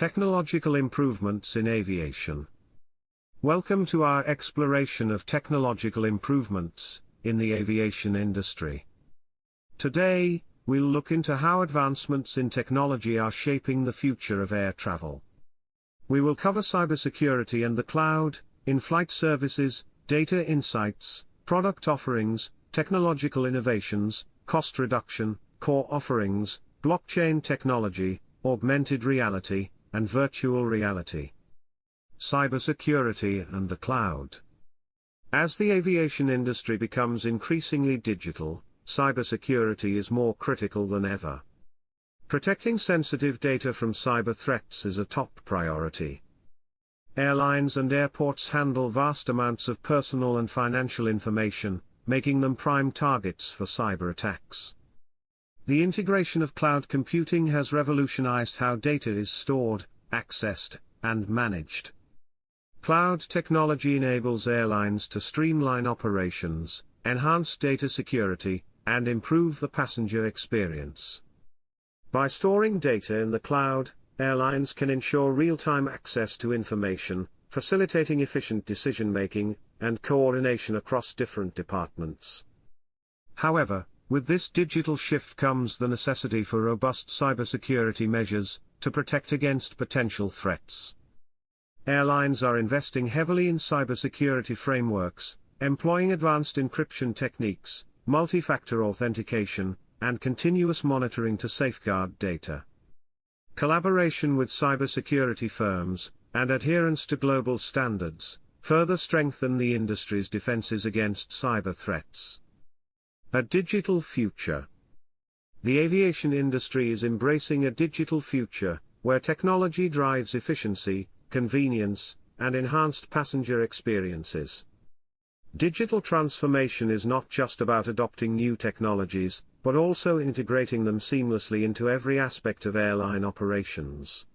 Technological improvements in aviation. Welcome to our exploration of technological improvements in the aviation industry. Today, we'll look into how advancements in technology are shaping the future of air travel. We will cover cybersecurity and the cloud, in-flight services, data insights, product offerings, technological innovations, cost reduction, core offerings, blockchain technology, augmented reality, and virtual reality. Cybersecurity and the cloud. As the aviation industry becomes increasingly digital, cybersecurity is more critical than ever. Protecting sensitive data from cyber threats is a top priority. Airlines and airports handle vast amounts of personal and financial information, making them prime targets for cyber attacks. The integration of cloud computing has revolutionized how data is stored, accessed, and managed. Cloud technology enables airlines to streamline operations, enhance data security, and improve the passenger experience. By storing data in the cloud, airlines can ensure real-time access to information, facilitating efficient decision-making and coordination across different departments. However, with this digital shift comes the necessity for robust cybersecurity measures to protect against potential threats. Airlines are investing heavily in cybersecurity frameworks, employing advanced encryption techniques, multi-factor authentication, and continuous monitoring to safeguard data. Collaboration with cybersecurity firms, and adherence to global standards, further strengthen the industry's defenses against cyber threats. A digital future. The aviation industry is embracing a digital future, where technology drives efficiency, convenience, and enhanced passenger experiences. Digital transformation is not just about adopting new technologies, but also integrating them seamlessly into every aspect of airline operations.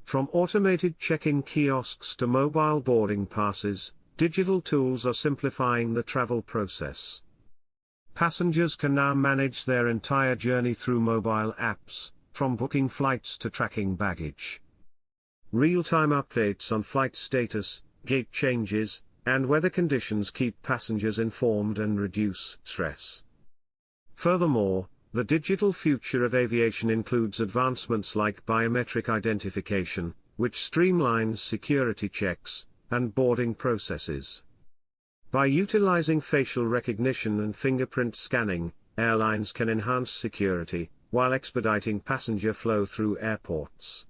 From automated check-in kiosks to mobile boarding passes, digital tools are simplifying the travel process. Passengers can now manage their entire journey through mobile apps, from booking flights to tracking baggage. Real-time updates on flight status, gate changes, and weather conditions keep passengers informed and reduce stress. Furthermore, the digital future of aviation includes advancements like biometric identification, which streamlines security checks and boarding processes. By utilizing facial recognition and fingerprint scanning, airlines can enhance security, while expediting passenger flow through airports.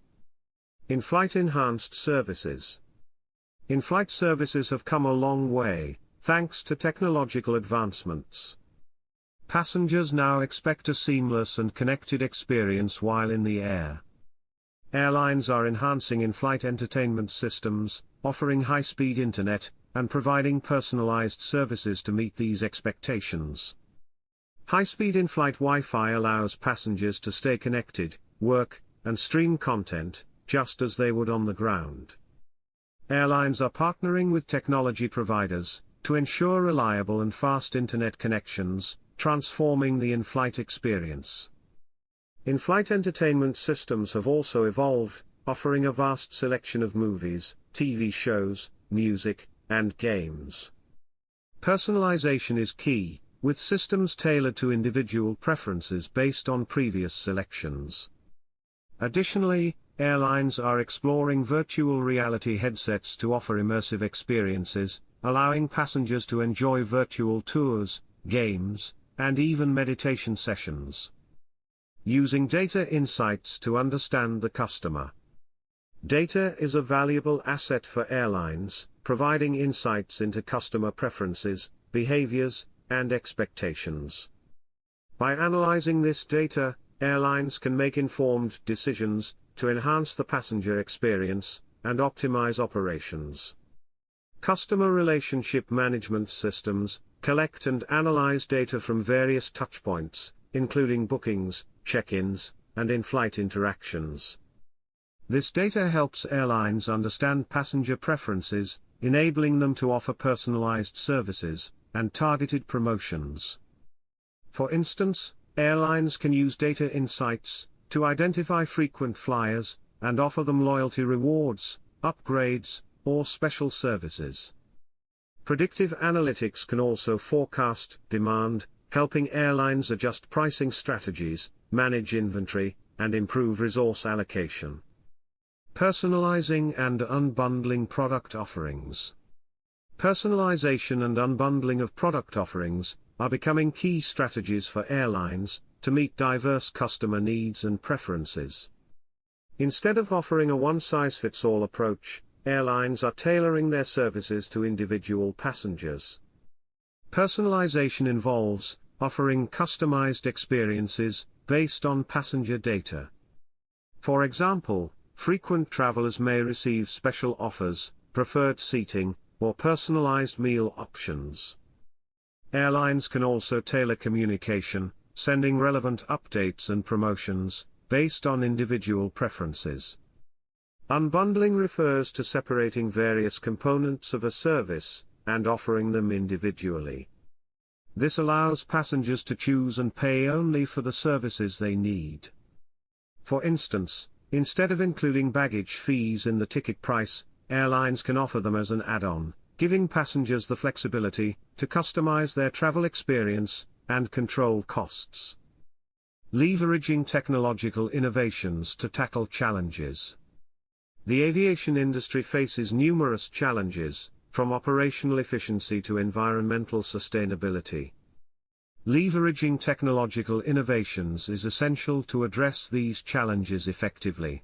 In-flight enhanced services. In-flight services have come a long way, thanks to technological advancements. Passengers now expect a seamless and connected experience while in the air. Airlines are enhancing in-flight entertainment systems, offering high-speed internet, and providing personalized services to meet these expectations. High-speed in-flight Wi-Fi allows passengers to stay connected, work, and stream content, just as they would on the ground. Airlines are partnering with technology providers to ensure reliable and fast internet connections, transforming the in-flight experience. In-flight entertainment systems have also evolved, offering a vast selection of movies, TV shows, music, and games. Personalization is key, with systems tailored to individual preferences based on previous selections. Additionally, airlines are exploring virtual reality headsets to offer immersive experiences, allowing passengers to enjoy virtual tours, games, and even meditation sessions. Using data insights to understand the customer. Data is a valuable asset for airlines, providing insights into customer preferences, behaviors, and expectations. By analyzing this data, airlines can make informed decisions to enhance the passenger experience and optimize operations. Customer relationship management systems collect and analyze data from various touchpoints, including bookings, check-ins, and in-flight interactions. This data helps airlines understand passenger preferences, enabling them to offer personalized services and targeted promotions. For instance, airlines can use data insights to identify frequent flyers, and offer them loyalty rewards, upgrades, or special services. Predictive analytics can also forecast demand, helping airlines adjust pricing strategies, manage inventory, and improve resource allocation. Personalizing and unbundling product offerings. Personalization and unbundling of product offerings are becoming key strategies for airlines to meet diverse customer needs and preferences. Instead of offering a one-size-fits-all approach, airlines are tailoring their services to individual passengers. Personalization involves offering customized experiences based on passenger data. For example, frequent travelers may receive special offers, preferred seating, or personalized meal options. Airlines can also tailor communication, sending relevant updates and promotions based on individual preferences. Unbundling refers to separating various components of a service and offering them individually. This allows passengers to choose and pay only for the services they need. For instance, instead of including baggage fees in the ticket price, airlines can offer them as an add-on, giving passengers the flexibility to customize their travel experience and control costs. Leveraging technological innovations to tackle challenges. The aviation industry faces numerous challenges, from operational efficiency to environmental sustainability. Leveraging technological innovations is essential to address these challenges effectively.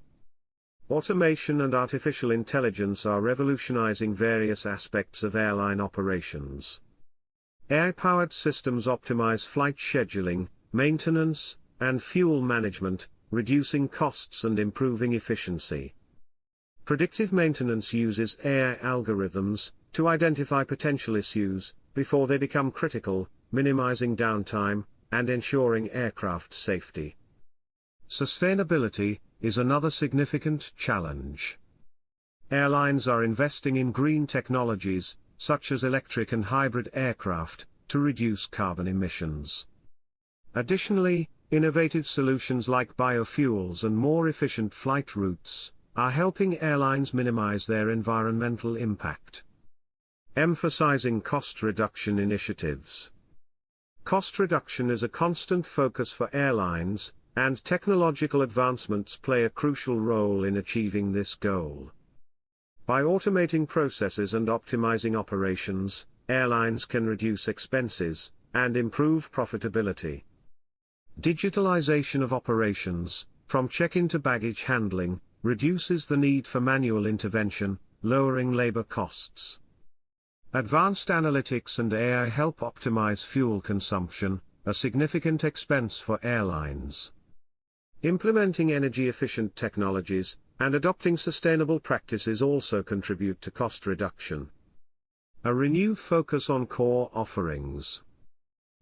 Automation and artificial intelligence are revolutionizing various aspects of airline operations. AI-powered systems optimize flight scheduling, maintenance, and fuel management, reducing costs and improving efficiency. Predictive maintenance uses AI algorithms to identify potential issues before they become critical, minimizing downtime and ensuring aircraft safety. Sustainability is another significant challenge. Airlines are investing in green technologies, such as electric and hybrid aircraft, to reduce carbon emissions. Additionally, innovative solutions like biofuels and more efficient flight routes are helping airlines minimize their environmental impact. Emphasizing cost reduction initiatives. Cost reduction is a constant focus for airlines, and technological advancements play a crucial role in achieving this goal. By automating processes and optimizing operations, airlines can reduce expenses and improve profitability. Digitalization of operations, from check-in to baggage handling, reduces the need for manual intervention, lowering labor costs. Advanced analytics and AI help optimize fuel consumption, a significant expense for airlines. Implementing energy-efficient technologies and adopting sustainable practices also contribute to cost reduction. A renewed focus on core offerings.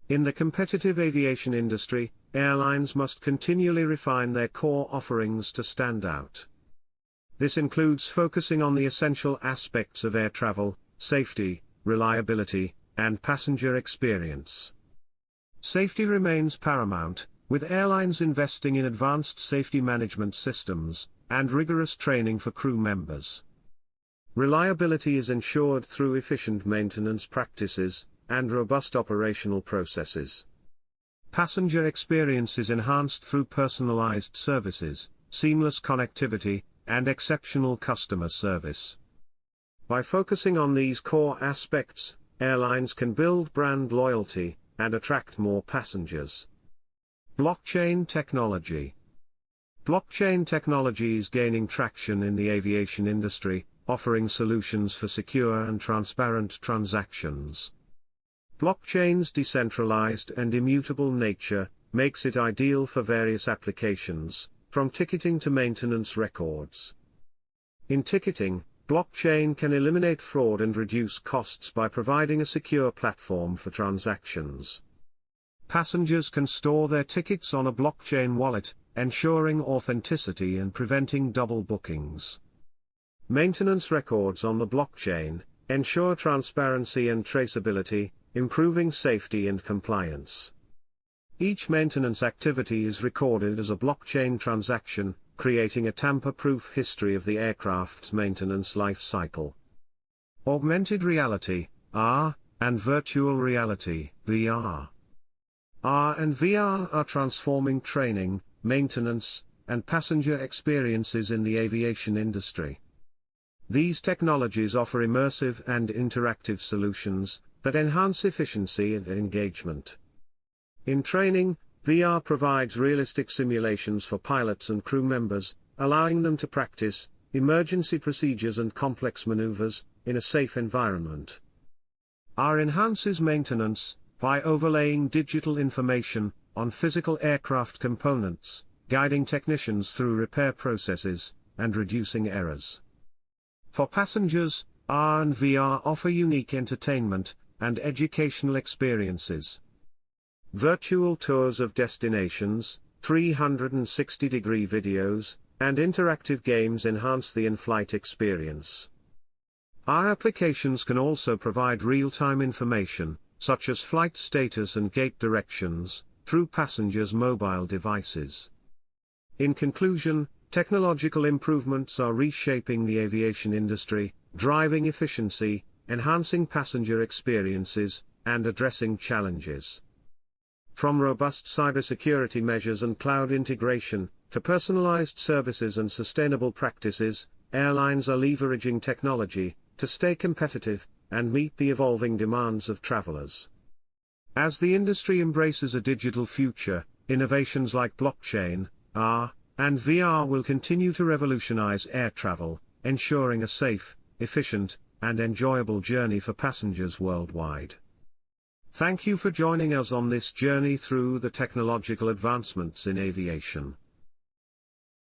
In the competitive aviation industry, airlines must continually refine their core offerings to stand out. This includes focusing on the essential aspects of air travel, safety, reliability, and passenger experience. Safety remains paramount, with airlines investing in advanced safety management systems and rigorous training for crew members. Reliability is ensured through efficient maintenance practices and robust operational processes. Passenger experience is enhanced through personalized services, seamless connectivity, and exceptional customer service. By focusing on these core aspects, airlines can build brand loyalty and attract more passengers. Blockchain technology. Blockchain technology is gaining traction in the aviation industry, offering solutions for secure and transparent transactions. Blockchain's decentralized and immutable nature makes it ideal for various applications, from ticketing to maintenance records. In ticketing, blockchain can eliminate fraud and reduce costs by providing a secure platform for transactions. Passengers can store their tickets on a blockchain wallet, ensuring authenticity and preventing double bookings. Maintenance records on the blockchain ensure transparency and traceability, improving safety and compliance. Each maintenance activity is recorded as a blockchain transaction, creating a tamper-proof history of the aircraft's maintenance life cycle. Augmented reality, AR, and virtual reality, VR. AR and VR are transforming training, maintenance, and passenger experiences in the aviation industry. These technologies offer immersive and interactive solutions that enhance efficiency and engagement. In training, VR provides realistic simulations for pilots and crew members, allowing them to practice emergency procedures and complex maneuvers in a safe environment. AR enhances maintenance by overlaying digital information on physical aircraft components, guiding technicians through repair processes, and reducing errors. For passengers, AR and VR offer unique entertainment and educational experiences. Virtual tours of destinations, 360-degree videos, and interactive games enhance the in-flight experience. Our applications can also provide real-time information, such as flight status and gate directions, through passengers' mobile devices. In conclusion, technological improvements are reshaping the aviation industry, driving efficiency, enhancing passenger experiences, and addressing challenges. From robust cybersecurity measures and cloud integration, to personalized services and sustainable practices, airlines are leveraging technology to stay competitive and meet the evolving demands of travelers. As the industry embraces a digital future, innovations like blockchain, AR, and VR will continue to revolutionize air travel, ensuring a safe, efficient, and enjoyable journey for passengers worldwide. Thank you for joining us on this journey through the technological advancements in aviation.